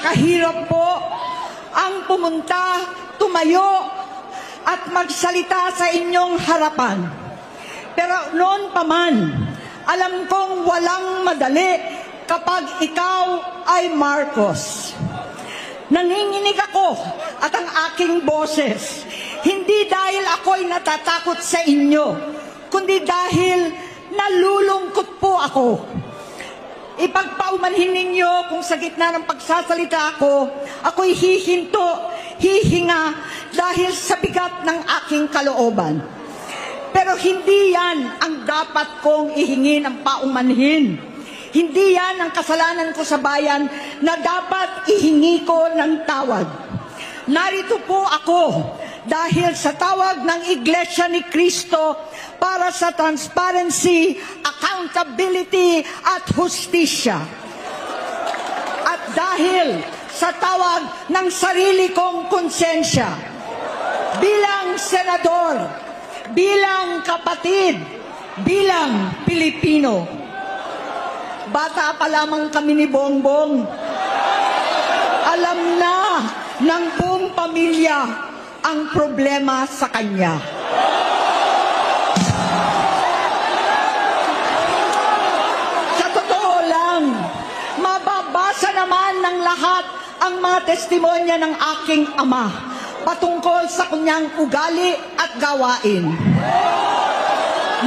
napakahirap po ang pumunta, tumayo, at magsalita sa inyong harapan. Pero noon pa man, alam kong walang madali kapag ikaw ay Marcos. Nanginginig ako at ang aking boses, hindi dahil ako'y natatakot sa inyo, kundi dahil nalulungkot po ako. Ipagpaumanhin ninyo kung sa gitna ng pagsasalita ako, ako'y hihinto, hihinga dahil sa bigat ng aking kalooban. Pero hindi yan ang dapat kong ihingi ng paumanhin. Hindi yan ang kasalanan ko sa bayan na dapat ihingi ko ng tawad. Narito po ako dahil sa tawag ng Iglesia ni Cristo para sa transparency, accountability at hustisya. At dahil sa tawag ng sarili kong konsensya, bilang senador, bilang kapatid, bilang Pilipino. Bata pa lamang kami ni Bongbong. Alam na ng buong pamilya ang problema sa kanya. Sa totoo lang, mababasa naman ng lahat ang mga testimonya ng aking ama patungkol sa kanyang ugali at gawain.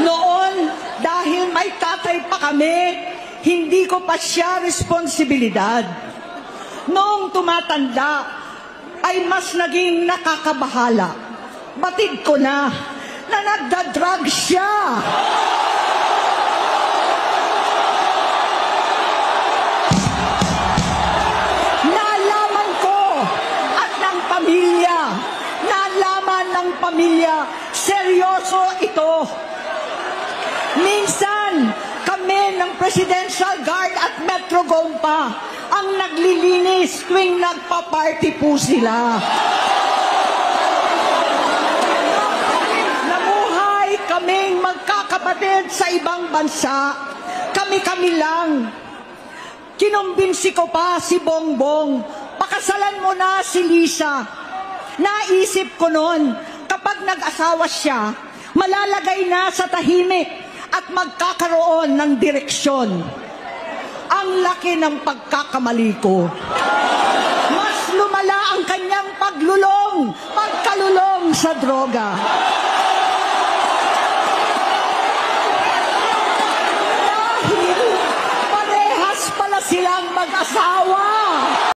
Noon, dahil may tatay pa kami, hindi ko pa siya responsibilidad. Noong tumatanda, ay mas naging nakakabahala. Batid ko na nagda-drug siya. Nalaman ko at ng pamilya, nalaman ng pamilya, seryoso ito. Minsan, kami ng Presidential Guard at Metro Gompa ang naglilinis tuwing nagpa-party po sila. Namuhay kaming magkakapatid sa ibang bansa. Kami-kami lang. Kinumbinsi ko pa si Bongbong, pakasalan mo na si Lisa. Naisip ko noon, kapag nag-asawa siya, malalagay na sa tahimik at magkakaroon ng direksyon. Ang laki ng pagkakamali ko. Mas lumala ang kanyang pagkalulong sa droga. Dahil parehas pala silang mag-asawa.